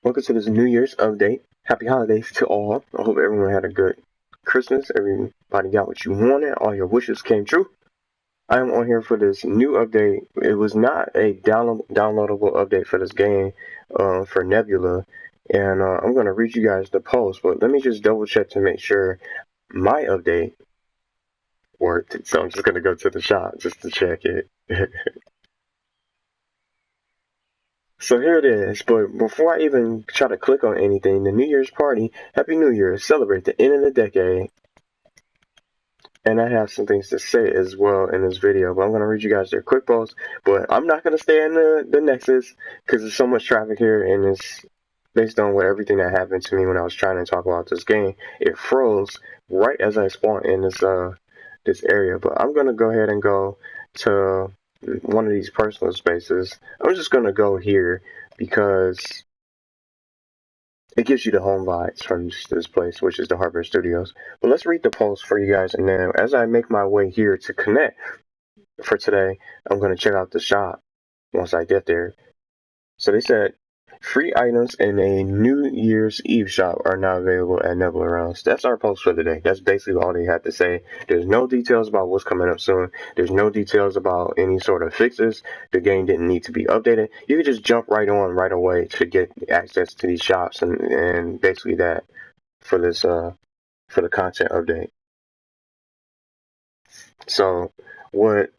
Welcome to this New Year's update. Happy holidays to all. I hope everyone had a good Christmas. Everybody got what you wanted. All your wishes came true. I am on here for this new update. It was not a downloadable update for this game for Nebula. And I'm going to read you guys the post. But let me just double check to make sure my update worked. So I'm just going to go to the shop just to check it. So here it is, but before I even try to click on anything, the New Year's party, Happy New Year, celebrate the end of the decade. And I have some things to say as well in this video, but I'm going to read you guys their quick post. But I'm not going to stay in the Nexus because there's so much traffic here, and it's based on everything that happened to me when I was trying to talk about this game. It froze right as I spawned in this area, but I'm going to go ahead and go to one of these personal spaces. I'm just gonna go here because it gives you the home vibes from this place, which is the Harbor Studios. But let's read the post for you guys, and then as I make my way here to connect for today, I'm gonna check out the shop once I get there. So they said free items in a New Year's Eve shop are now available at Nebula Realms. That's our post for today. That's basically all they had to say. There's no details about what's coming up soon. There's no details about any sort of fixes. The game didn't need to be updated. You could just jump right on right away to get access to these shops, and basically that for this for the content update. So what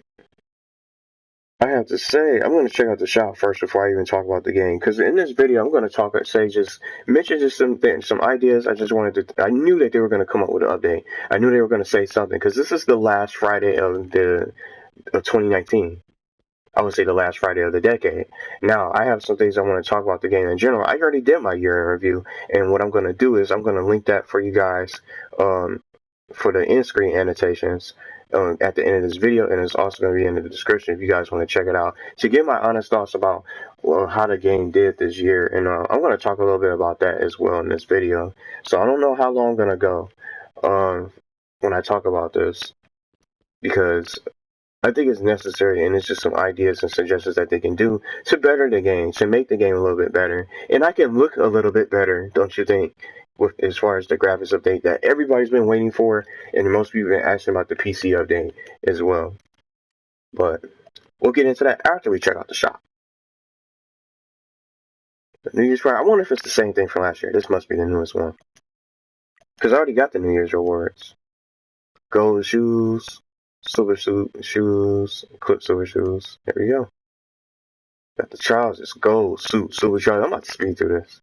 I have to say, I'm going to check out the shop first before I even talk about the game. Because in this video, I'm going to mention some ideas. I knew that they were going to come up with an update. I knew they were going to say something. Because this is the last Friday of 2019. I would say the last Friday of the decade. Now, I have some things I want to talk about the game in general. I already did my year in review. And what I'm going to do is I'm going to link that for you guys for the end screen annotations. At the end of this video, and it's also going to be in the description if you guys want to check it out to get my honest thoughts about how the game did this year. And I'm going to talk a little bit about that as well in this video. So I don't know how long I'm going to go when I talk about this, because I think it's necessary, and it's just some ideas and suggestions that they can do to better the game, to make the game a little bit better. And I can look a little bit better, don't you think? As far as the graphics update that everybody's been waiting for, and most people have been asking about the PC update as well. But we'll get into that after we check out the shop. The New Year's party, I wonder if it's the same thing from last year. This must be the newest one, because I already got the New Year's rewards. Gold shoes, silver shoes, Quicksilver shoes. There we go. Got the trousers, gold suit, silver trousers. I'm about to speed through this.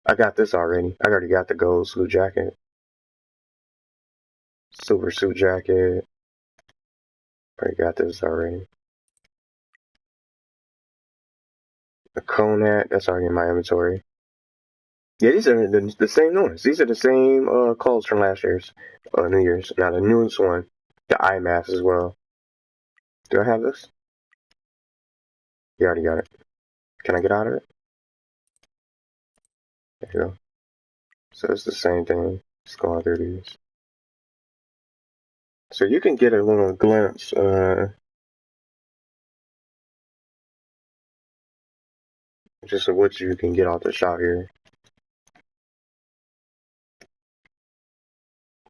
I got this already. I already got the gold suit jacket. Silver suit jacket. Already got this already. The cone hat, that's already in my inventory. Yeah, these are the same ones. These are the same clothes from last year's New Year's. Now the newest one, the eye mask as well. Do I have this? You already got it. Can I get out of it? There you go. So it's the same thing. Just going through these. So you can get a little glimpse just of what you can get off the shop here.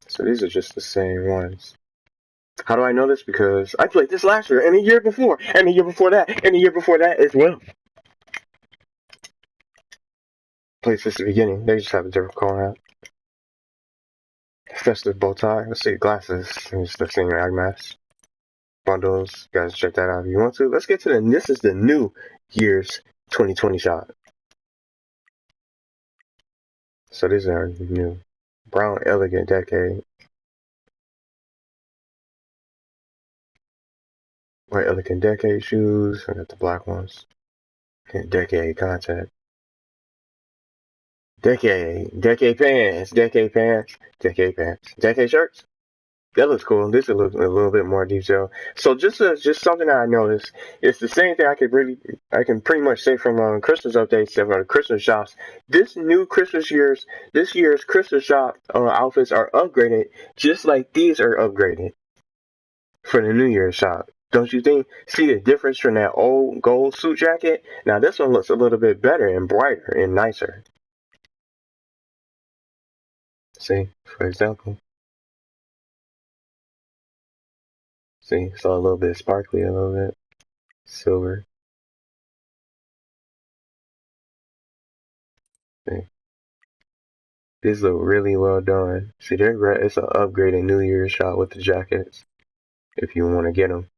So these are just the same ones. How do I know this? Because I played this last year, and the year before, and the year before that, and the year before that as well. Played since the beginning. They just have a different color hat. Festive bow tie. Let's see, glasses. It's the same eye mask. Bundles. You guys check that out if you want to. Let's get to this is the New Year's 2020 shop. So these are new. Brown Elegant Decade. White Elegant Decade shoes. I got the black ones. And Decade contact. Decade pants, Decade pants, Decade pants, Decade shirts. That looks cool. This looks a little bit more detailed. So just something that I noticed. It's the same thing I can pretty much say from Christmas updates or the Christmas shops. This year's Christmas shop outfits are upgraded, just like these are upgraded for the New Year's shop. Don't you think? See the difference from that old gold suit jacket? Now this one looks a little bit better and brighter and nicer. See, for example. See, it's all a little bit sparkly, a little bit silver. See, these look really well done. See, it's an upgraded New Year's shot with the jackets, if you want to get them.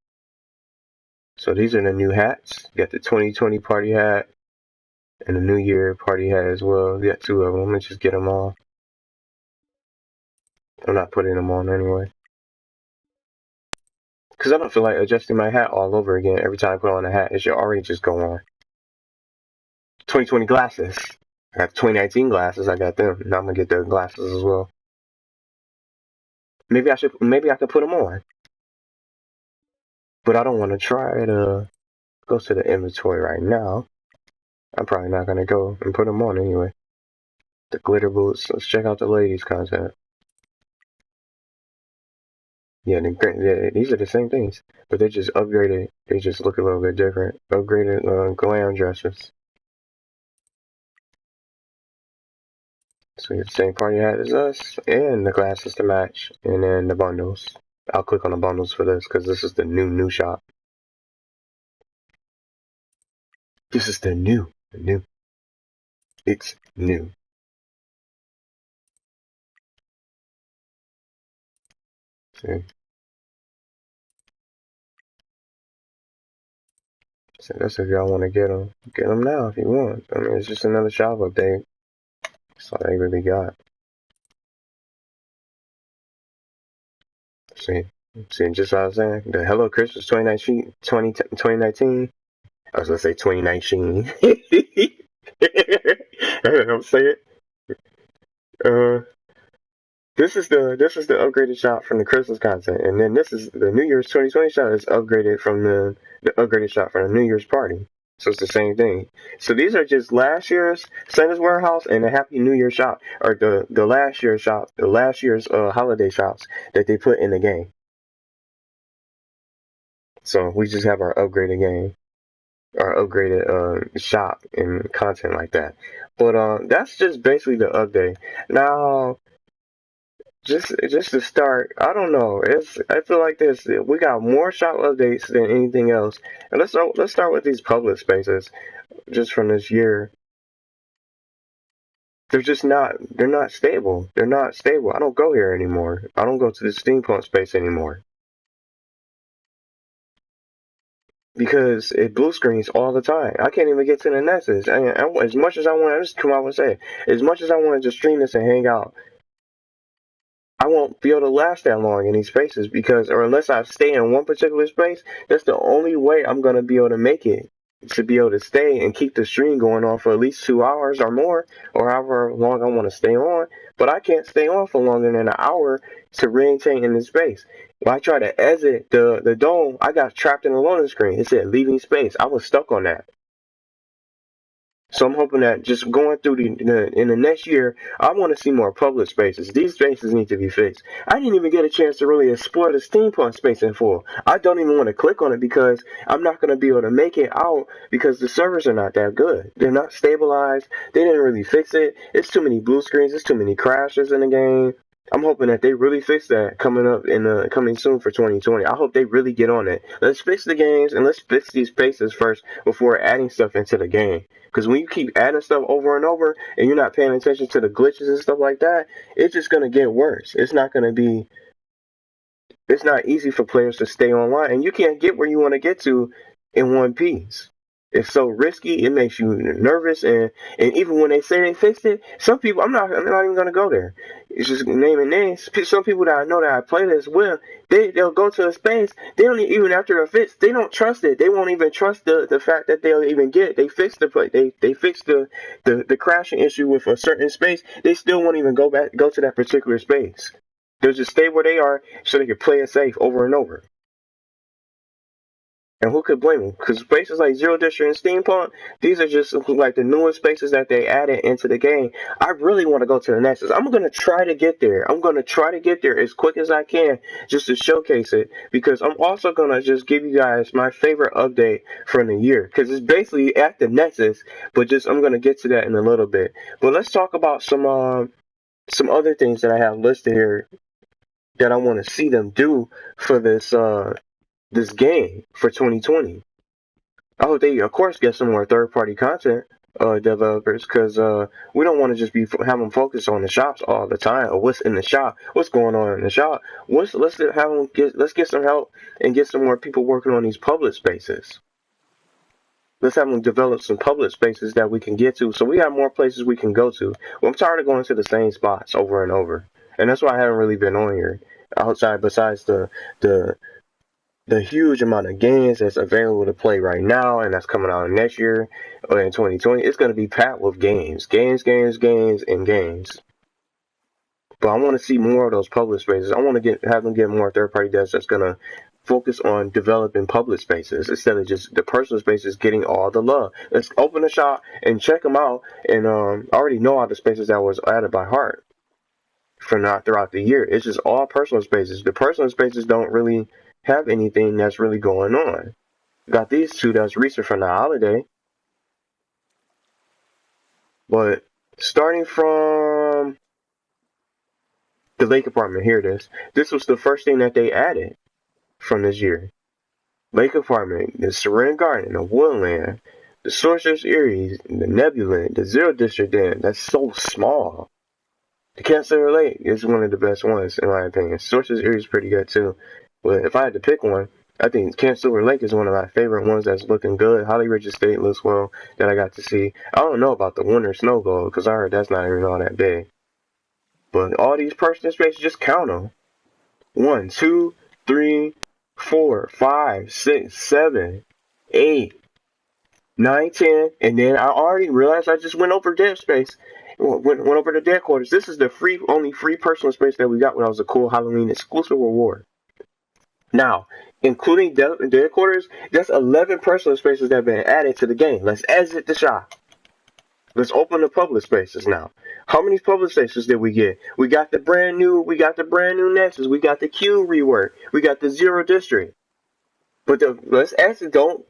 So these are the new hats. You got the 2020 party hat and the New Year party hat as well. You got two of them. I'm gonna just get them all. I'm not putting them on anyway. Because I don't feel like adjusting my hat all over again every time I put on a hat. It should already just go on. 2020 glasses. I got 2019 glasses. I got them. Now I'm gonna get the glasses as well. Maybe I could put them on. But I don't want to try to go to the inventory right now. I'm probably not gonna go and put them on anyway. The glitter boots. Let's check out the ladies content. Yeah, these are the same things, but they just upgraded. They just look a little bit different. Upgraded glam dresses. So we have the same party hat as us, and the glasses to match, and then the bundles. I'll click on the bundles for this, because this is the new shop. This is the new. It's new. See? So that's if y'all want to get them. Get them now if you want. I mean, it's just another shop update. That's all they really got. See, just what I was saying. The Hello Christmas 2019. I was gonna say 2019. I'll say it. This is the upgraded shop from the Christmas content, and then this is the New Year's 2020 shop is upgraded from the upgraded shop from the New Year's party. So it's the same thing. So these are just last year's Santa's Warehouse and the Happy New Year shop, or the last year's shop, the last year's holiday shops that they put in the game. So we just have our upgraded game, our upgraded shop and content like that. But that's just basically the update. Now, just to start, I don't know. I feel like this. We got more shop updates than anything else. And let's start with these public spaces, just from this year. They're not stable. They're not stable. I don't go here anymore. I don't go to the steampunk space anymore. Because it blue screens all the time. I can't even get to the Nexus. As much as I want to just come out and say, as much as I want to just stream this and hang out, I won't be able to last that long in these spaces or unless I stay in one particular space, that's the only way I'm going to be able to make it, to be able to stay and keep the stream going on for at least 2 hours or more, or however long I want to stay on. But I can't stay on for longer than an hour to maintain in this space. When I tried to exit the dome, I got trapped in the loading screen. It said leaving space. I was stuck on that. So I'm hoping that just going through in the next year, I want to see more public spaces. These spaces need to be fixed. I didn't even get a chance to really explore the steampunk space in full. I don't even want to click on it because I'm not going to be able to make it out because the servers are not that good. They're not stabilized. They didn't really fix it. It's too many blue screens. There's too many crashes in the game. I'm hoping that they really fix that coming soon for 2020. I hope they really get on it. Let's fix the games and let's fix these spaces first before adding stuff into the game. Because when you keep adding stuff over and over and you're not paying attention to the glitches and stuff like that, it's just going to get worse. It's not easy for players to stay online, and you can't get where you want to get to in one piece. It's so risky. It makes you nervous, and even when they say they fixed it, some people I'm not even gonna go there. It's just naming names. Some people that I know that I play this with, they'll go to a space. They don't even after a fix. They don't trust it. They won't even trust the fact that they'll even get it. They fixed the play. They fixed the crashing issue with a certain space. They still won't even go to that particular space. They'll just stay where they are so they can play it safe over and over. And who could blame them? Because spaces like Zero District and Steampunk, these are just like the newest spaces that they added into the game. I really want to go to the Nexus. I'm going to try to get there. I'm going to try to get there as quick as I can just to showcase it. Because I'm also going to just give you guys my favorite update from the year. Because it's basically at the Nexus, but I'm going to get to that in a little bit. But let's talk about some some other things that I have listed here that I want to see them do for this game for 2020. I hope they, of course, get some more third-party content developers, because we don't want to just be have them focus on the shops all the time, or what's in the shop, what's going on in the shop. Let's get some help and get some more people working on these public spaces. Let's have them develop some public spaces that we can get to, so we have more places we can go to. Well, I'm tired of going to the same spots over and over, and that's why I haven't really been on here outside. Besides the huge amount of games that's available to play right now, and that's coming out next year or in 2020, it's going to be packed with games, and games. But I want to see more of those public spaces. I want to have them get more third-party devs that's going to focus on developing public spaces instead of just the personal spaces getting all the love. Let's open the shop and check them out. And I already know all the spaces that was added by heart throughout the year. It's just all personal spaces. The personal spaces don't really have anything that's really going on. Got these two that's recent from the holiday. But starting from the lake apartment, here it is. This was the first thing that they added from this year. Lake apartment, the Serene Garden, the Woodland, the Sorcerer's Eyrie, the Nebula, the Zero District Den. That's so small. The Cancer Lake is one of the best ones, in my opinion. Sorcerer's Eyrie is pretty good too. But if I had to pick one, I think Camp Silver Lake is one of my favorite ones that's looking good. Holly Ridge Estate looks well that I got to see. I don't know about the Winter Snow Globe because I heard that's not even all that big. But all these personal spaces, just count them. 1, 2, 3, 4, 5, 6, 7, 8, 9, 10. And then I already realized I just went over Dead Space. Went over the Dead Quarters. This is the only free personal space that we got when I was a cool Halloween exclusive reward. Now, including Dead Quarters, that's 11 personal spaces that have been added to the game. Let's exit the shop. Let's open the public spaces now. How many public spaces did we get? We got the brand new Nexus. We got the Q rework. We got the Zero District. But let's exit. Don't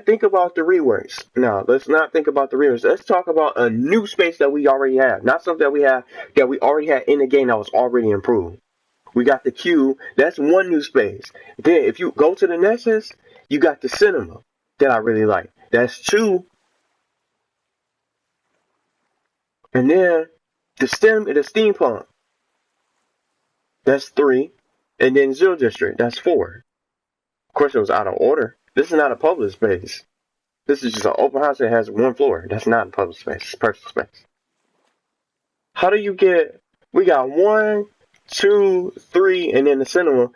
think about the reworks. No, let's not think about the reworks. Let's talk about a new space that we already have, not something that we already had in the game that was already improved. We got the Q. That's one new space. Then if you go to the Nexus, you got the Cinema that I really like. That's 2. And then the Steampunk. That's 3. And then Zero District. That's 4. Of course, it was out of order. This is not a public space. This is just an open house that has 1 floor. That's not a public space. It's personal space. How do you get... We got 1, 2, 3, and then the Cinema.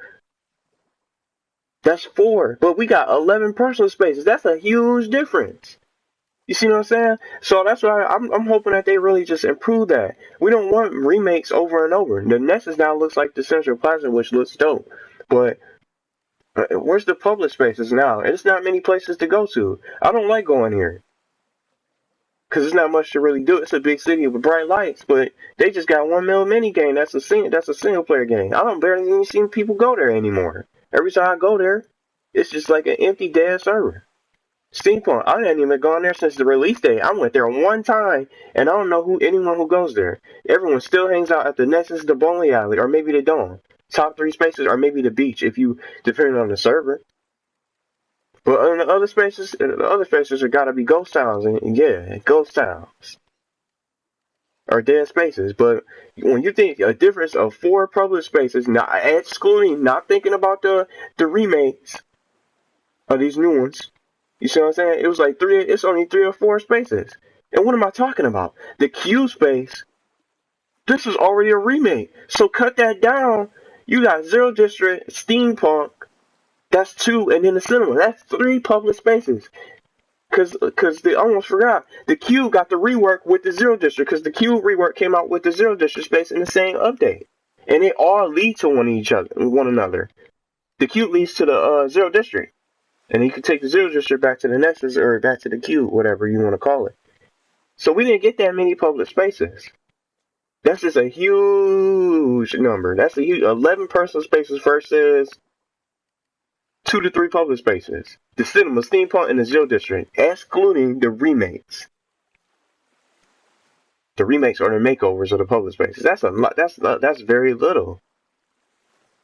That's 4. But we got 11 personal spaces. That's a huge difference. You see what I'm saying? So that's why I'm hoping that they really just improve that. We don't want remakes over and over. The Nexus now looks like the Central Plaza, which looks dope. But where's the public spaces now? There's not many places to go to. I don't like going here. Because there's not much to really do. It's a big city with bright lights. But they just got 1 mil mini game. That's a single player game. I don't barely even see people go there anymore. Every time I go there, it's just like an empty dead server. Steampunk, I hadn't even gone there since the release date. I went there one time, and I don't know anyone who goes there. Everyone still hangs out at the Nexus, the bowling alley, or maybe they don't. Top 3 spaces, or maybe the beach, depending on the server. But on the other spaces are gotta be ghost towns, and yeah, ghost towns. Or dead spaces. But when you think a difference of 4 public spaces, not thinking about the remakes of these new ones. You see what I'm saying? It was like it's only 3 or 4 spaces. And what am I talking about? The Q space, this was already a remake. So cut that down. You got Zero District, Steampunk, that's 2, and then the Cinema. That's 3 public spaces. Cause they almost forgot. The Q got the rework with the Zero District, because the Q rework came out with the Zero District space in the same update. And they all lead to one another. The Q leads to the Zero District. And you can take the Zero District back to the Nexus or back to the Q, whatever you want to call it. So we didn't get that many public spaces. That's just a huge number. That's a huge 11 personal spaces versus 2 to 3 public spaces. The Cinema, Steampunk, and the Zero District, excluding the remakes. the remakes or the makeovers of the public spaces. That's a lot. That's very little.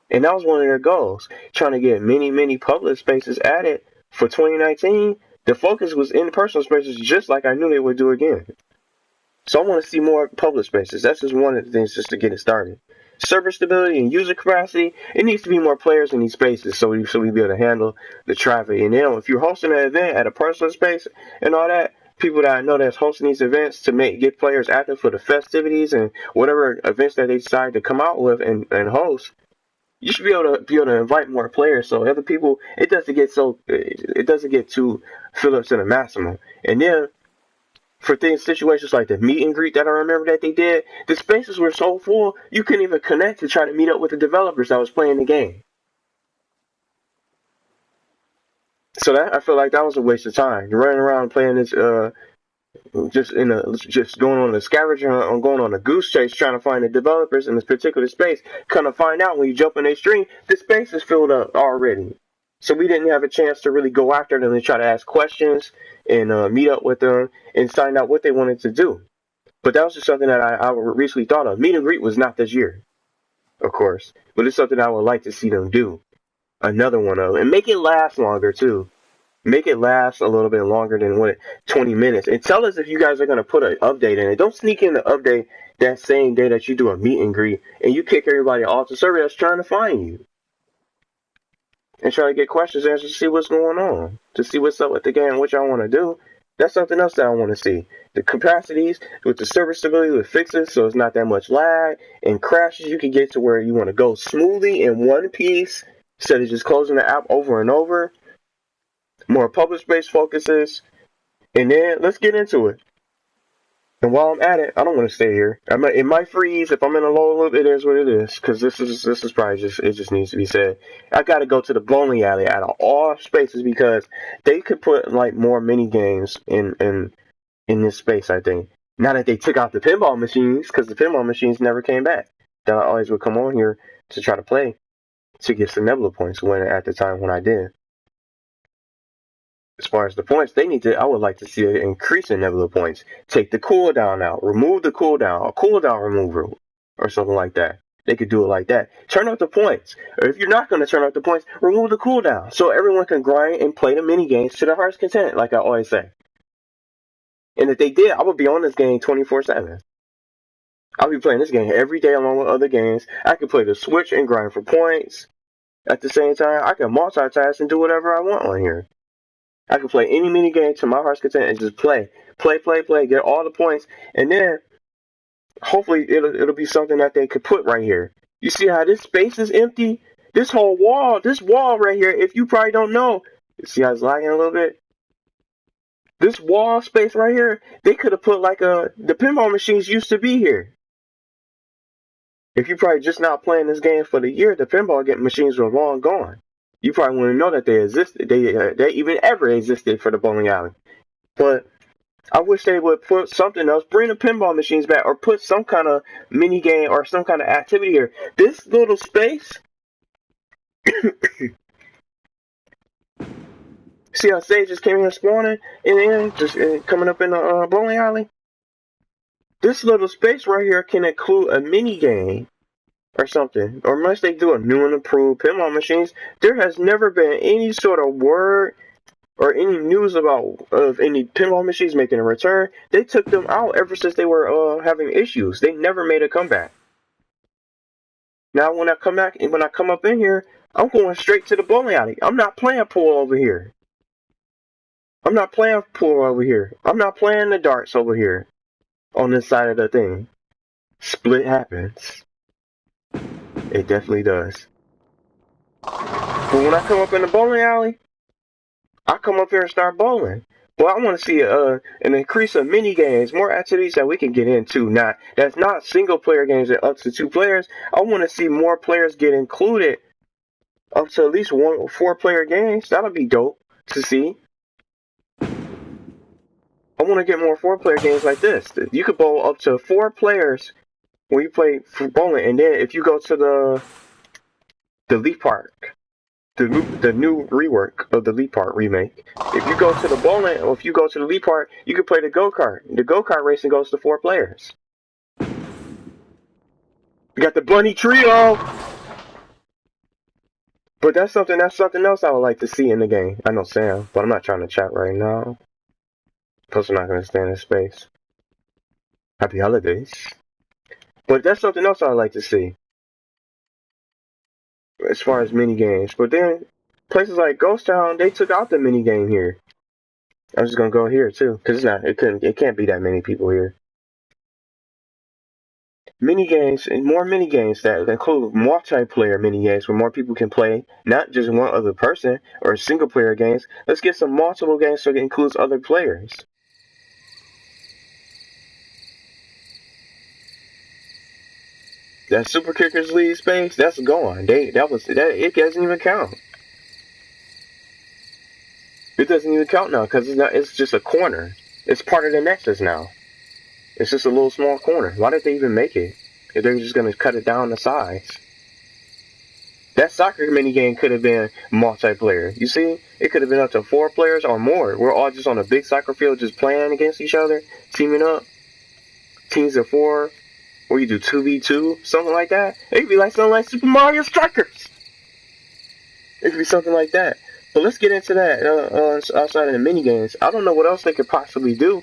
And that was one of their goals, trying to get many public spaces added for 2019. The focus was in personal spaces, just like I knew they would do again. So I want to see more public spaces. That's just one of the things just to get it started. Server stability and user capacity. It needs to be more players in these spaces so we be able to handle the traffic. And then if you're hosting an event at a personal space and all that, people that I know that's hosting these events to get players active for the festivities and whatever events that they decide to come out with and host, you should be able to invite more players so other people, it doesn't get too filled up to the maximum. And then for situations like the meet and greet that I remember that they did, the spaces were so full you couldn't even connect to try to meet up with the developers that was playing the game. So that, I feel like that was a waste of time. You're running around playing this just going on a scavenger hunt, going on a goose chase trying to find the developers in this particular space. Kind of find out when you jump in their stream, the space is filled up already. So we didn't have a chance to really go after them and try to ask questions and meet up with them and find out what they wanted to do. But that was just something that I recently thought of. Meet and greet was not this year, of course, but it's something I would like to see them do. Another one of them. And make it last longer too. Make it last a little bit longer than 20 minutes. And tell us if you guys are going to put an update in it. Don't sneak in the update that same day that you do a meet and greet and you kick everybody off the server that's trying to find you. And try to get questions answered to see what's going on. To see what's up with the game, what y'all want to do. That's something else that I want to see. The capacities with the server stability with fixes so it's not that much lag and crashes. You can get to where you want to go smoothly in one piece instead of just closing the app over and over. More public space focuses, and then let's get into it. And while I'm at it, I don't want to stay here. It might freeze if I'm in a low loop. It is what it is, because this is probably just needs to be said. I got to go to the bowling alley out of all spaces because they could put like more mini games in this space. I think now that they took out the pinball machines, because the pinball machines never came back. That I always would come on here to try to play to get some Nebula points when at the time when I did. As far as the points, I would like to see an increase in Nebula points. Take the cooldown out, remove the cooldown, a cooldown remover, or something like that. They could do it like that. Turn up the points. Or if you're not going to turn up the points, remove the cooldown. So everyone can grind and play the mini games to their heart's content, like I always say. And if they did, I would be on this game 24/7. I'll be playing this game every day along with other games. I can play the Switch and grind for points. At the same time, I can multitask and do whatever I want on here. I can play any mini game to my heart's content and just play, get all the points, and then hopefully it'll be something that they could put right here. You see how this space is empty? This whole wall, this wall right here, if you probably don't know, you see how it's lagging a little bit? This wall space right here, they could have put like the pinball machines used to be here. If you probably just not playing this game for the year, the pinball machines were long gone. You probably wouldn't know that they existed. They even ever existed for the bowling alley. But I wish they would put something else, bring the pinball machines back, or put some kind of mini game or some kind of activity here. This little space. See how Sage just came here spawning and then just coming up in the bowling alley. This little space right here can include a mini game. Or something, or unless they do a new and improved pinball machines, there has never been any sort of word or any news of any pinball machines making a return. They took them out ever since they were having issues. They never made a comeback. Now when I come up in here, I'm going straight to the bowling alley. I'm not playing pool over here. I'm not playing the darts over here on this side of the thing. Split happens. It definitely does. But when I come up in the bowling alley, I come up here and start bowling. Well, I want to see an increase of mini games, more activities that we can get into. That's not single player games that up to 2 players. I want to see more players get included up to at least 4 player games. That'll be dope to see. I want to get more 4 player games like this. You could bowl up to 4 players when you play for bowling, and then if you go to the Leap Park, the new rework of the Leap Park remake, if you go to the bowling or if you go to the Leap Park, you can play the go-kart. The go-kart racing goes to 4 players. We got the bunny trio. But that's something else I would like to see in the game. I know Sam, but I'm not trying to chat right now. Plus, I'm not going to stand in space. Happy holidays. But that's something else I would like to see. As far as mini games. But then, places like Ghost Town, they took out the mini game here. I'm just going to go here, too. Because it can't be that many people here. Mini games and more mini games that include multiplayer mini games where more people can play, not just one other person or single player games. Let's get some multiple games so it includes other players. That Super Kickers League space, that's gone. It doesn't even count. It doesn't even count now because it's just a corner. It's part of the Nexus now. It's just a little small corner. Why did they even make it? If they're just gonna cut it down to size. That soccer minigame could have been multiplayer. You see? It could have been up to 4 players or more. We're all just on a big soccer field just playing against each other, teaming up. Teams of 4, where you do 2v2, something like that. It could be like something like Super Mario Strikers. It could be something like that. But let's get into that outside of the minigames. I don't know what else they could possibly do.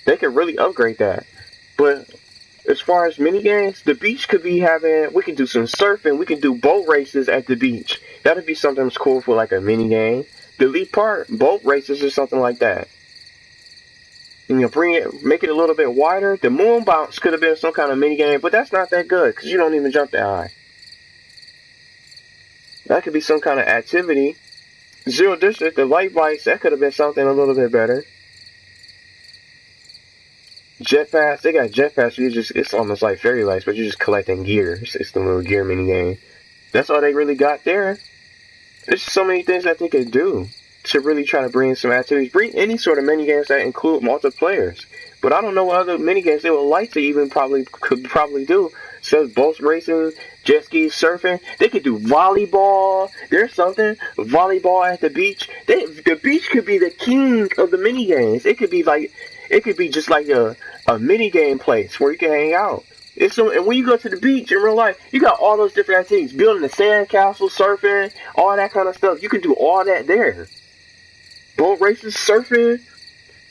They could really upgrade that. But as far as minigames, the beach could be we could do some surfing, we could do boat races at the beach. That'd be something that's cool for like a minigame. The lead part, boat races or something like that. And make it a little bit wider. The moon bounce could have been some kind of minigame, but that's not that good because you don't even jump that high. That could be some kind of activity. Zero District, the light bikes, that could have been something a little bit better. Jetpacks, they got jetpacks. It's almost like fairy lights, but you're just collecting gear. It's the little gear mini game. That's all they really got there. There's so many things that they could do to really try to bring some activities. Bring any sort of mini games that include multiplayers. But I don't know what other mini games they would like to even could probably do. So boat racing, jet skis, surfing. They could do volleyball. There's something. Volleyball at the beach. The beach could be the king of the mini games. It could be just like a mini game place where you can hang out. And when you go to the beach in real life, you got all those different activities. Building a sand castle, surfing, all that kind of stuff. You can do all that there. Boat races, surfing.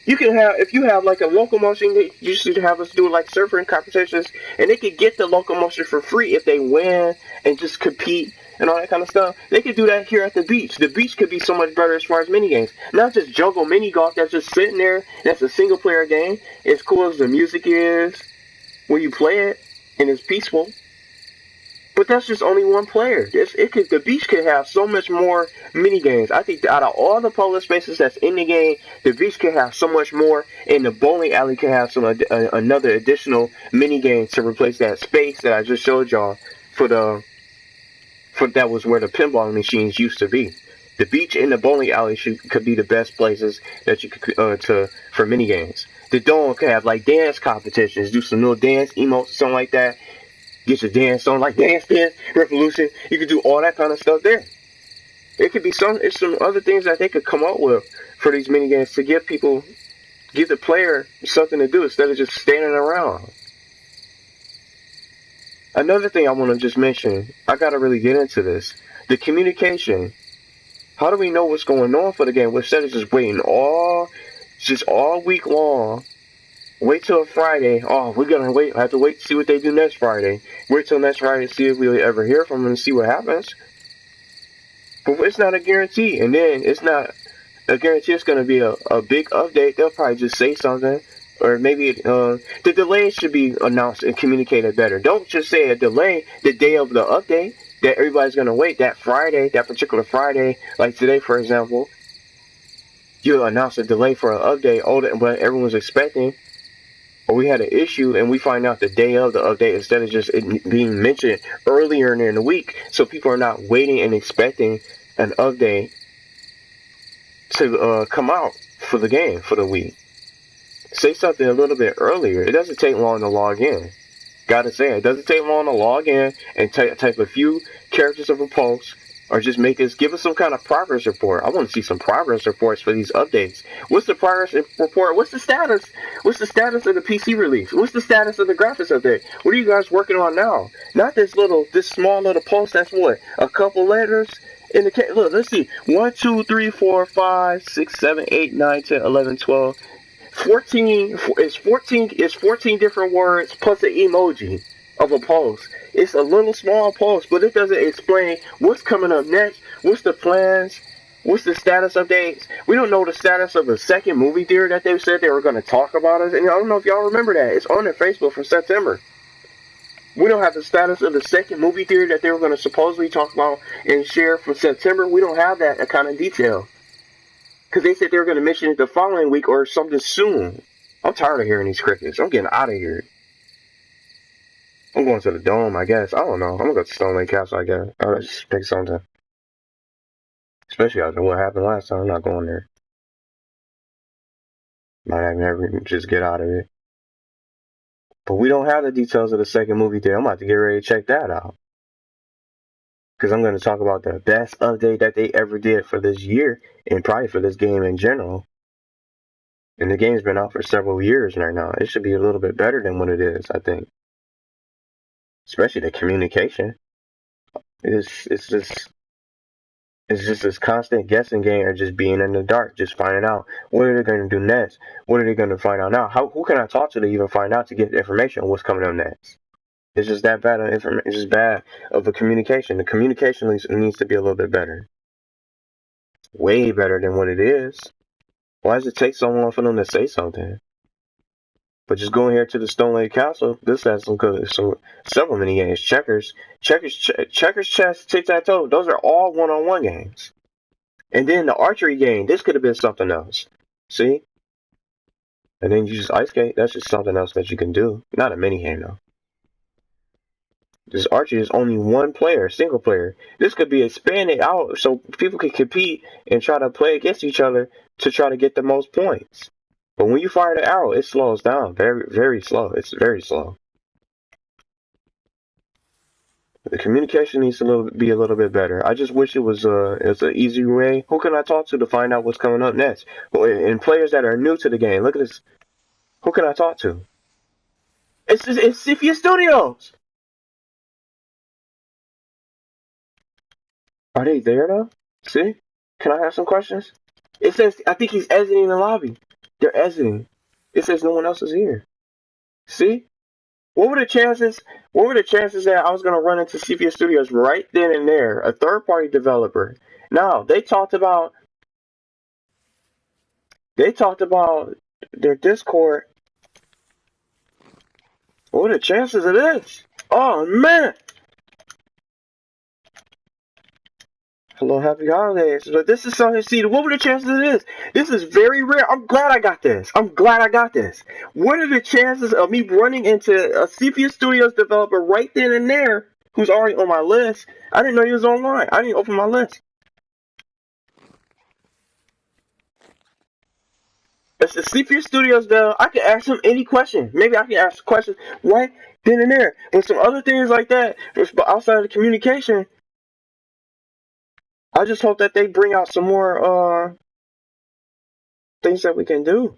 You can have, if you have like a locomotion, they used to have us do like surfing competitions, and they could get the locomotion for free if they win and just compete and all that kind of stuff. They could do that here at the beach. The beach could be so much better as far as mini games. Not just jungle mini golf that's just sitting there. That's a single player game. As cool as the music is when you play it, and it's peaceful. But that's just only one player. The beach could have so much more mini games. I think out of all the public spaces that's in the game, the beach could have so much more, and the bowling alley could have another additional mini game to replace that space that I just showed y'all that was where the pinball machines used to be. The beach and the bowling alley could be the best places that you could for mini games. The dome could have like dance competitions, do some little dance emotes, something like that. Get your dance on, like Dance Revolution. You could do all that kind of stuff there. It could be some other things that they could come up with for these mini games to give the player something to do instead of just standing around. Another thing I want to just mention, I gotta really get into this. The communication. How do we know what's going on for the game instead of just waiting all week long? Wait till Friday. Oh, we're gonna wait. I have to wait to see what they do next Friday. Wait till next Friday to see if we ever hear from them and see what happens. But it's not a guarantee. And then it's not a guarantee it's gonna be a big update. They'll probably just say something. Or maybe the delay should be announced and communicated better. Don't just say a delay the day of the update that everybody's gonna wait. That particular Friday, like today for example, you'll announce a delay for an update, but everyone's expecting. Or we had an issue and we find out the day of the update instead of just it being mentioned earlier in the week, so people are not waiting and expecting an update to come out for the game for the week. Say something a little bit earlier. It doesn't take long to log in. Gotta say, it doesn't take long to log in and type a few characters of a post Or just give us some kind of progress report. I want to see some progress reports for these updates. What's the progress report? What's the status? What's the status of the PC release? What's the status of the graphics update? What are you guys working on now? Not this small little post that's what? A couple letters in the look, let's see. 1, 2, 3, 4, 5, 6, 7, 8, 9, 10, 11, 12. 14 is 14 different words plus an emoji of a post. It's a little small post, but it doesn't explain what's coming up next, what's the plans, what's the status updates. We don't know the status of the second movie theater that they said they were going to talk about us. And I don't know if y'all remember that. It's on their Facebook from September. We don't have the status of the second movie theater that they were going to supposedly talk about and share from September. We don't have that kind of detail. Because they said they were going to mention it the following week or something soon. I'm tired of hearing these crickets. I'm getting out of here. I'm going to the dome, I guess. I don't know. I'm going to go to Stone Lake Castle, I guess. I'll just pick something. Especially after what happened last time. I'm not going there. Might have never just get out of it. But we don't have the details of the second movie theater. I'm about to get ready to check that out. Because I'm going to talk about the best update that they ever did for this year. And probably for this game in general. And the game's been out for several years right now. It should be a little bit better than what it is, I think. Especially the communication. It's just this constant guessing game or just being in the dark, just finding out what are they going to do next? What are they going to find out now? Who can I talk to even find out to get information on what's coming up next? It's just that bad of information. It's just bad of the communication. The communication needs to be a little bit better. Way better than what it is. Why does it take so long for them to say something? But just going here to the Stone Lake Castle, this has several mini games. Checkers, chess, tic-tac-toe. Those are all one-on-one games. And then the archery game, this could have been something else. See? And then you just ice skate. That's just something else that you can do. Not a mini game though. This archery is only one player, single player. This could be expanded out so people can compete and try to play against each other to try to get the most points. But when you fire the arrow, it slows down. Very, very slow. It's very slow. The communication needs to be a little bit better. I just wish it was an easy way. Who can I talk to find out what's coming up next? And players that are new to the game. Look at this. Who can I talk to? It's Cepheus Studios. Are they there though? See? Can I have some questions? It says I think he's exiting the lobby. They're exiting. It says no one else is here. See? What were the chances? What were the chances that I was going to run into Cepheus Studios right then and there, a third-party developer? Now they talked about their Discord. What are the chances of this? Oh man! Hello, happy holidays. But this is something. See, what were the chances of this? This is very rare. I'm glad I got this. What are the chances of me running into a Cepheus Studios developer right then and there who's already on my list? I didn't know he was online. I didn't open my list. It's the Cepheus Studios though. I can ask him any question. Maybe I can ask questions right then and there. But some other things like that, outside of the communication, I just hope that they bring out some more things that we can do.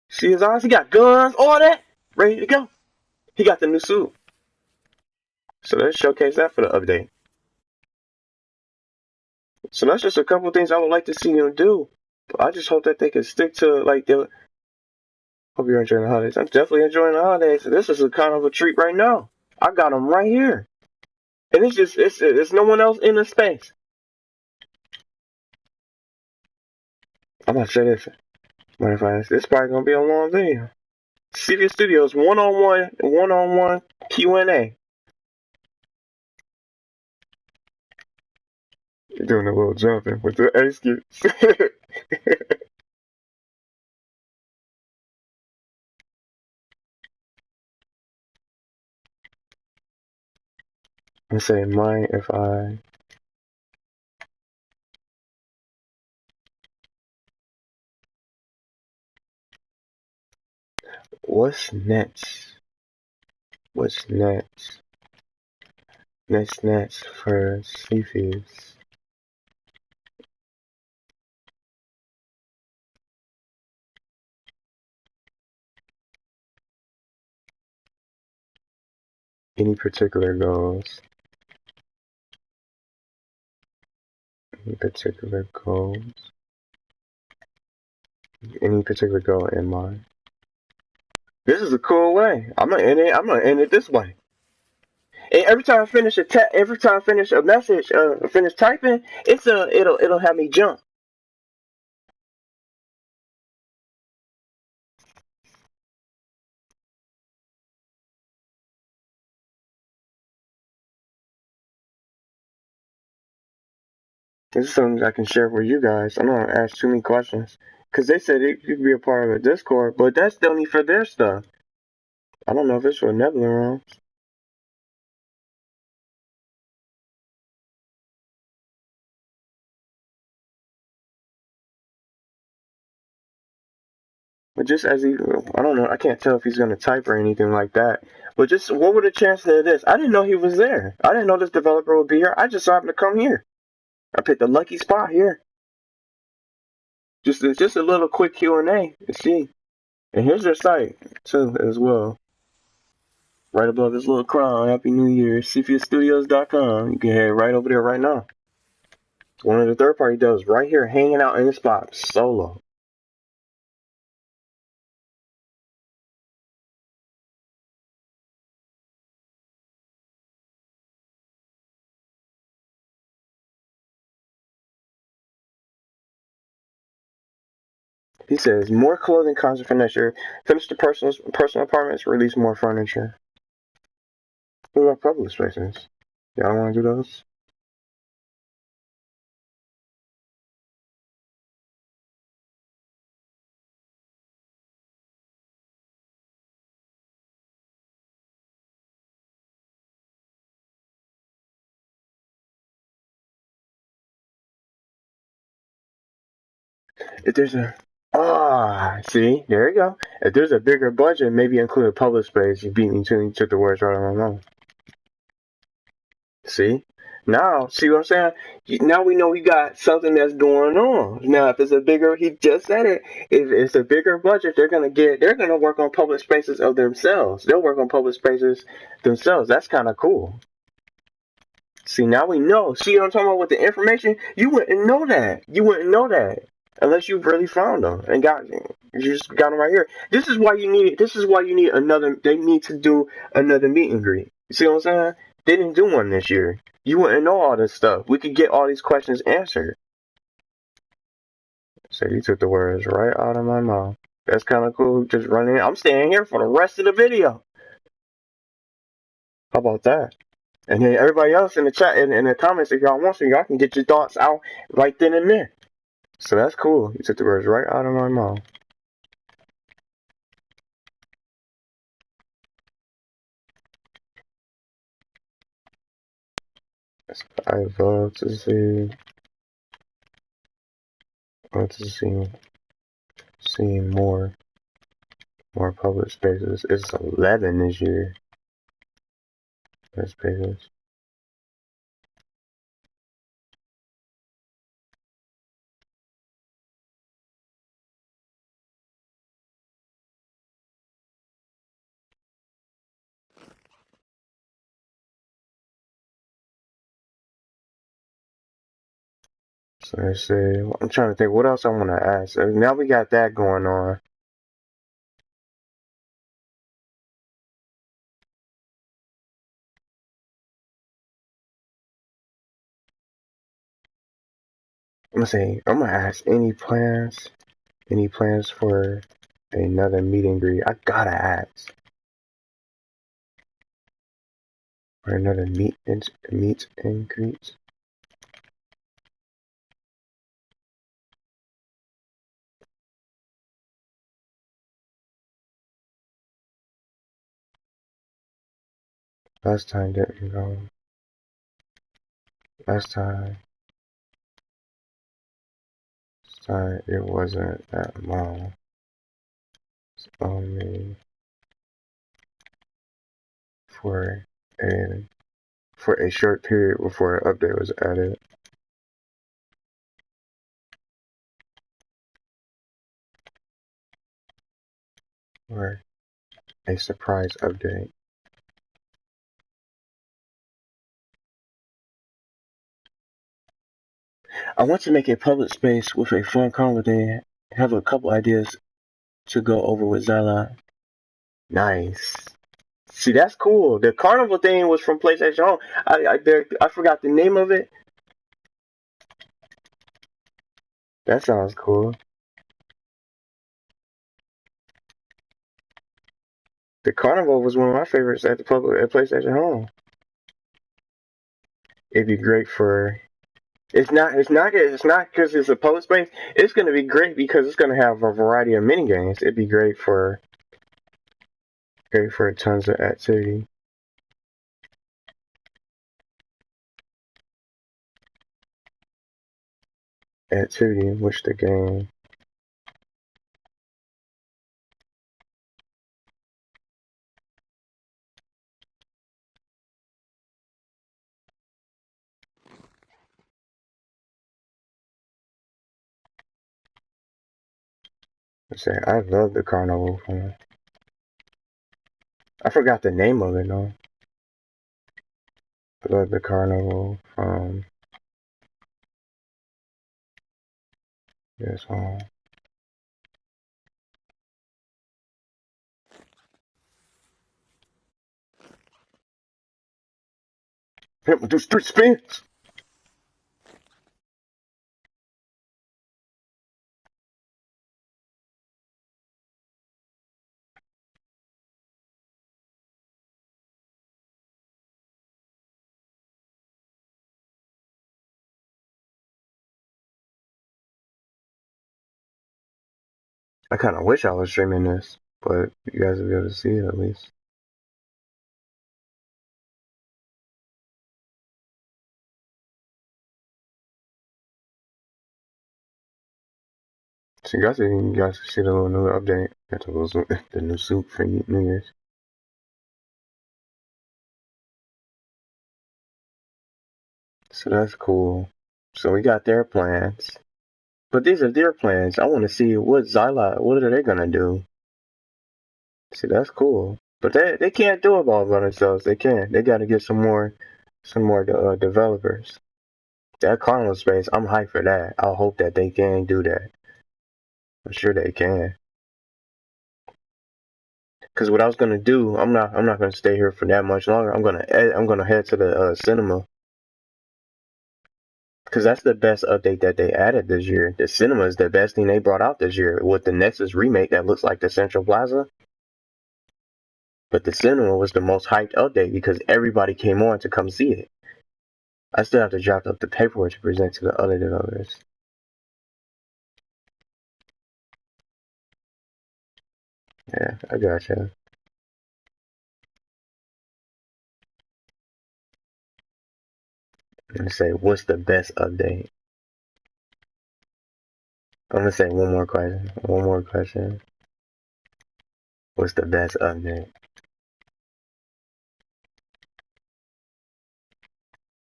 See his eyes? He got guns, all that, ready to go. He got the new suit. So let's showcase that for the update. So that's just a couple of things I would like to see him do. But I just hope that they can stick to like the. Hope you're enjoying the holidays. I'm definitely enjoying the holidays. This is a kind of a treat right now. I got them right here, and it's no one else in the space. I'm gonna say this. What if this is probably gonna be a long video. Cepheus Studios one-on-one Q&A. You're doing a little jumping with the excuse. I'm saying, mind if I. What's next? Next for Cepheus. Any particular goals? Any particular goals? Any particular goal in mind? This is a cool way. I'm gonna end it this way. And every time I finish a message, finish typing, it'll have me jump. This is something I can share with you guys. I'm not gonna ask too many questions. Cause they said it could be a part of a Discord, but that's only for their stuff. I don't know if it's for Nebula Realms. But just as he, I don't know, I can't tell if he's gonna type or anything like that. But just, what were the chances of this? I didn't know he was there. I didn't know this developer would be here. I just happened to come here. I picked a lucky spot here. Just a little quick Q&A to see. And here's their site too as well. Right above this little crown. Happy New Year. CephewsStudios.com. You can head right over there right now. One of the third party devs right here hanging out in the spot solo. He says, more clothing content for next year. Finish the personal apartments, release more furniture. What about public spaces? Y'all want to do those? If there's a... see? There you go. If there's a bigger budget, maybe include a public space. You beat me to it. You took the words right out of my mouth. See? Now, see what I'm saying? Now we know we got something that's going on. Now, if it's a bigger, he just said it, if it's a bigger budget, they're going to work on public spaces of themselves. They'll work on public spaces themselves. That's kind of cool. See, now we know. See what I'm talking about with the information? You wouldn't know that. You wouldn't know that unless you really found them and you just got them right here. This is why you need another, they need to do another meet and greet. You see what I'm saying? They didn't do one this year. You wouldn't know all this stuff. We could get all these questions answered. So you took the words right out of my mouth. That's kind of cool. Just running. I'm staying here for the rest of the video. How about that? And then everybody else in the chat and in the comments, if y'all want to, y'all can get your thoughts out right then and there. So that's cool. You took the words right out of my mouth. I vote to see more public spaces. It's 11 this year. Spaces. So let's see. I'm trying to think what else I want to ask. Now we got that going on. I'm gonna ask any plans for another meet and greet. I gotta ask for another meet and greet. Last time didn't go. Last time it wasn't that long. It's only for for a short period before an update was added. Or a surprise update. I want to make a public space with a fun conversation. Have a couple ideas to go over with Zyla. Nice. See, that's cool. The carnival thing was from PlayStation Home. I forgot the name of it. That sounds cool. The carnival was one of my favorites at PlayStation Home. It'd be great for. It's not because it's a public space. It's gonna be great because it's gonna have a variety of mini games. It'd be great for tons of activity. Activity in which the game. Let's say I love the carnival. I forgot the name of it though. I love the carnival from this home. Hit me through street spins. I kind of wish I was streaming this, but you guys will be able to see it at least. So you guys can see the little new update. The new suit for New Year's. So that's cool. So we got their plans. But these are their plans. I want to see what are they gonna do? See, that's cool. But they can't do it all by themselves. They can't. They got to get some more developers. That carnival space, I'm hyped for that. I hope that they can do that. I'm sure they can. Because what I was gonna do, I'm not gonna stay here for that much longer. I'm gonna head to the cinema. Because that's the best update that they added this year. The cinema is the best thing they brought out this year with the Nexus remake that looks like the Central Plaza. But the cinema was the most hyped update because everybody came on to come see it. I still have to draft up the paperwork to present to the other developers. Yeah, I gotcha. I'm gonna say, what's the best update? I'm gonna say one more question. What's the best update?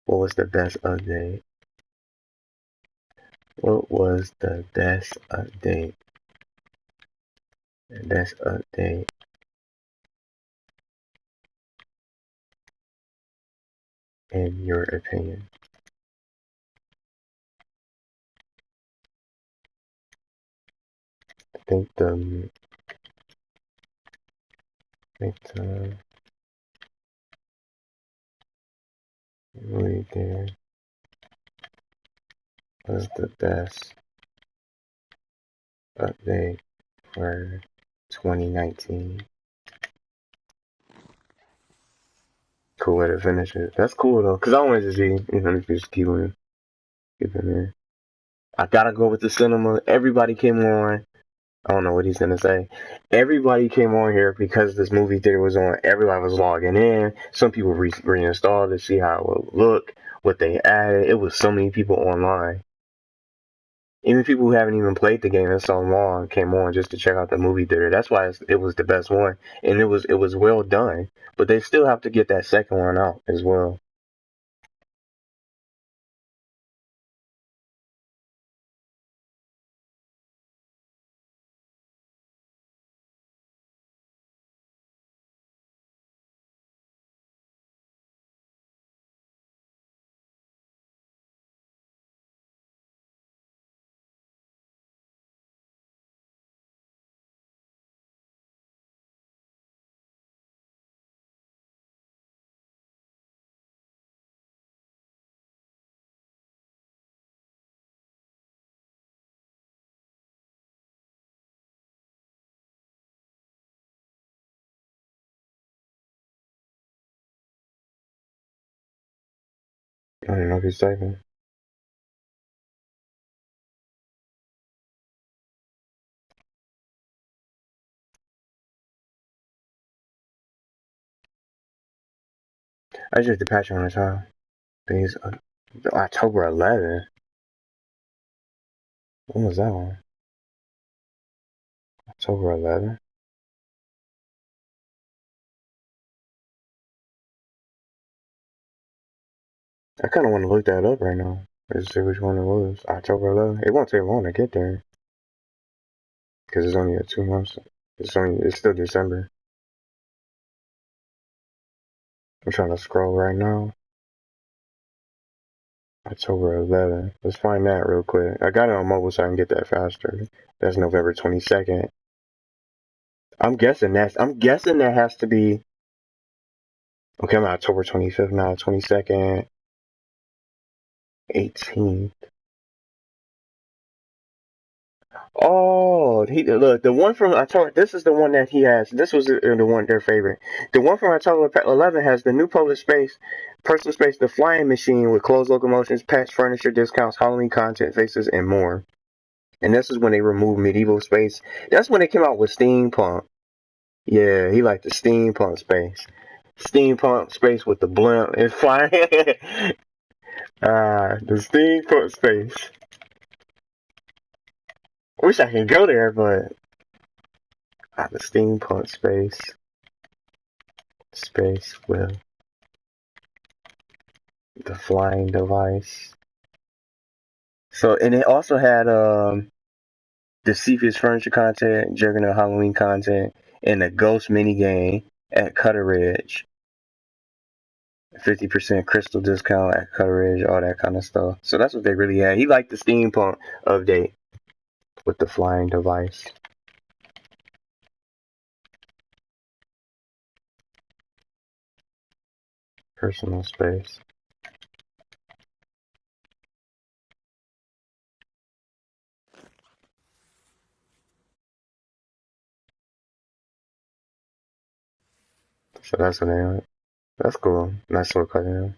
What was the best update? What was the best update? The best update in your opinion? I think the movie there was the best update for 2019. Cool way to finish it. That's cool though, cause I wanted to see, just keep in there. I gotta go with the cinema. Everybody came on. I don't know what he's gonna say. Everybody came on here because this movie theater was on. Everybody was logging in. Some people reinstalled to see how it would look, what they added. It was so many people online. Even people who haven't even played the game in so long came on just to check out the movie theater. That's why it was the best one, and it was well done. But they still have to get that second one out as well. don't know if he's typing. I just the patch on the time. These October 11th. When was that one? October 11th. I kind of want to look that up right now. Let's see which one it was. October 11th. It won't take long to get there. Because it's only 2 months. It's still December. I'm trying to scroll right now. October 11th. Let's find that real quick. I got it on mobile so I can get that faster. That's November 22nd. I'm guessing that has to be. Okay, I'm on October 25th now. 22nd. 18th. Oh, look, the one from October. This is the one that he has. This was the one their favorite. The one from October 11 has the new personal space, the flying machine with closed locomotions, pets, furniture discounts, Halloween content, faces, and more. And this is when they removed medieval space. That's when they came out with steampunk. Yeah, he liked the steampunk space. Steampunk space with the blimp and flying. The steampunk space. I wish I could go there, but the steampunk space with the flying device. So, and it also had the Cepheus furniture content, Juggernaut Halloween content, and the Ghost minigame at Cutter Ridge. 50% crystal discount at Cutter Ridge, all that kind of stuff. So that's what they really had. He liked the steampunk update with the flying device. Personal space. So that's what they are. That's cool. Nice little cutting.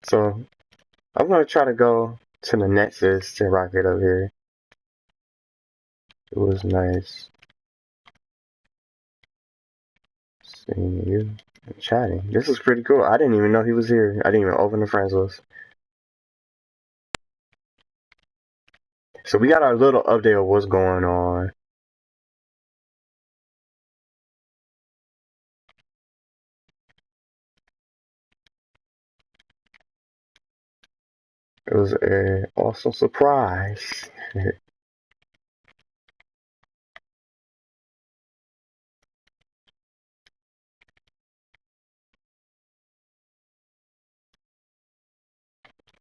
So I'm gonna try to go to the Nexus to rock it up here. It was nice seeing you and chatting. This is pretty cool. I didn't even know he was here. I didn't even open the friends list. So we got our little update of what's going on. It was a awesome surprise.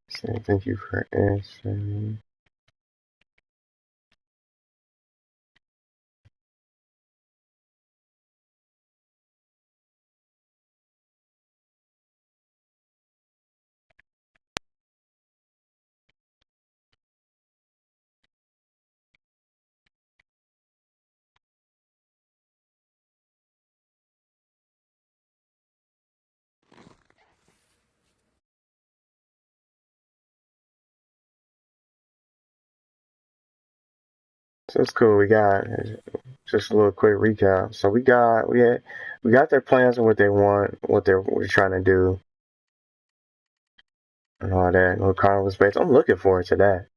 Saying thank you for answering. So it's cool. We got just a little quick recap. So we got their plans and what they want, what they're trying to do, and all that. Little carnival space. I'm looking forward to that.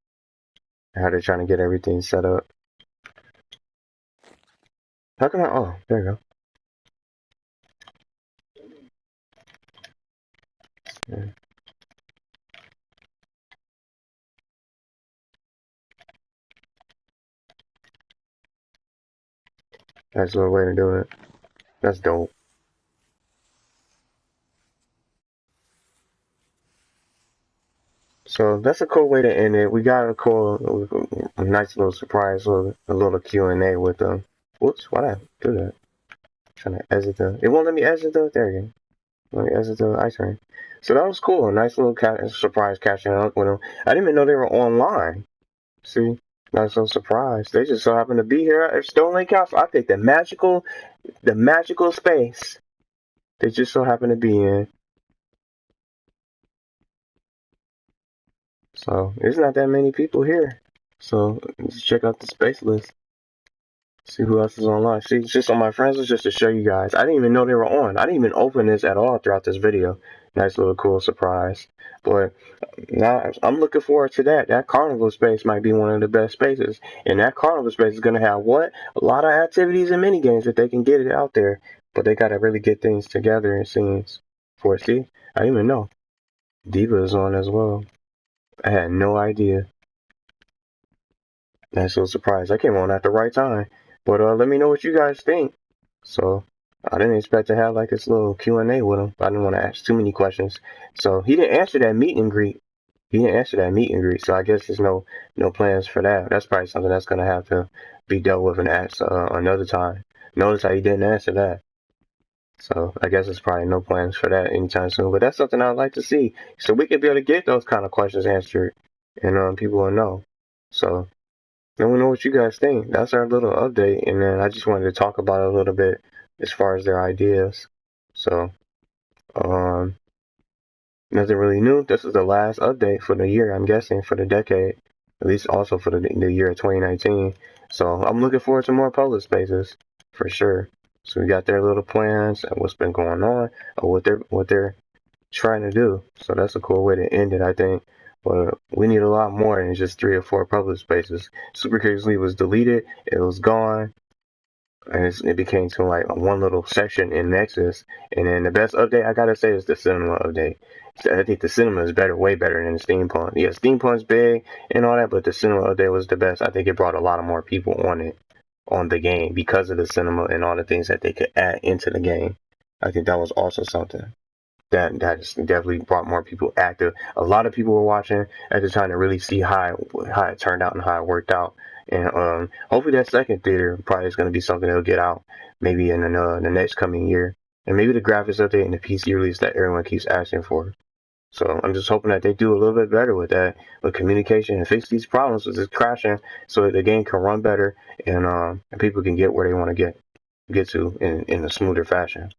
How they're trying to get everything set up. How come oh, there you go. Yeah. That's a little way to do it. That's dope. So that's a cool way to end it. We got a nice little surprise, a little Q&A with them. Whoops, why did I do that? Trying to exit it won't let me exit there you go. Let me exit the ice cream. So that was cool. A nice little surprise catching up with them. I didn't even know they were online. See, not so surprised. They just so happened to be here at Stone Lake House. I think the magical space they just so happen to be in. So there's not that many people here. So let's check out the space list. See who else is online. See, it's just on my friends list just to show you guys. I didn't even know they were on. I didn't even open this at all throughout this video. Nice little cool surprise. But now I'm looking forward to that. That carnival space might be one of the best spaces. And that carnival space is going to have what? A lot of activities and mini games if they can get it out there. But they got to really get things together, it seems. For it. See, I didn't even know. Diva is on as well. I had no idea. Nice little surprise. I came on at the right time. But let me know what you guys think. So I didn't expect to have like this little Q&A with him. I didn't want to ask too many questions. So he didn't answer that meet and greet. So I guess there's no plans for that. That's probably something that's gonna have to be dealt with and asked another time. Notice how he didn't answer that. So I guess there's probably no plans for that anytime soon. But that's something I'd like to see. So we could be able to get those kind of questions answered and people will know. So let me know what you guys think. That's our little update, and then I just wanted to talk about it a little bit as far as their ideas. So, nothing really new. This is the last update for the year, I'm guessing, for the decade, at least also for the year 2019. So I'm looking forward to more public spaces for sure. So we got their little plans and what's been going on, or what they're trying to do. So that's a cool way to end it, I think. But we need a lot more than just 3 or 4 public spaces. Super Curious League was deleted, it was gone, and it became to like one little section in Nexus. And then the best update I gotta say is the cinema update. I think the cinema is better, way better than the Steampunk. Yeah, Steampunk's big and all that, but the cinema update was the best. I think it brought a lot of more people on the game because of the cinema and all the things that they could add into the game. I think that was also something that definitely brought more people active. A lot of people were watching at the time to really see how it turned out and how it worked out. And hopefully that second theater probably is going to be something that'll get out maybe in the next coming year. And maybe the graphics update and the PC release that everyone keeps asking for. So I'm just hoping that they do a little bit better with that, with communication, and fix these problems with this crashing so that the game can run better and people can get where they want to get to in a smoother fashion.